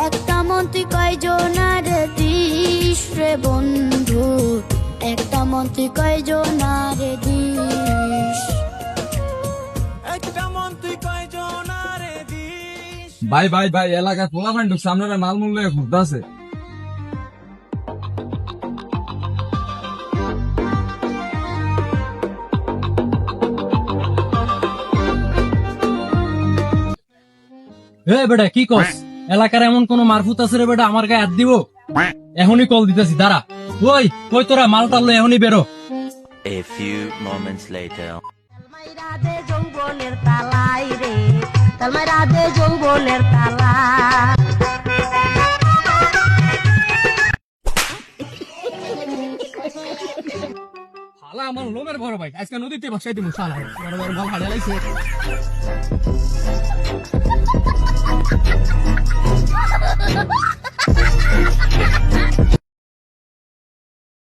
একটা মন্ত্রী কয়জনারে দিস রে বন্ধু, একটা মন্ত্রী কয়জনারে দিস। ভাই ভাই ভাই, এলাকায় পোলা ফাইন ঢুকছে, আপনারা মাল মূল্য ঘুরতে আছে। হে বেটা কি কস? এলাকার এমন কোন মারফুত আছে রে বেটা আমার গায়ে হাত দিব? এখনই কল দিতেছি, দাঁড়া। ওই কই তোরা মাল টাললো, এখনই বেরো। A few moments later. তালমাইরা দে জঙ্গলের তালাই রে, তালমাইরা দে জঙ্গলের তালা। শালা আমার লোমের বড় ভাই, আজকে নদীতে বসাই দিব। শালা বড় বড় মাল হারিয়ে লাইছে।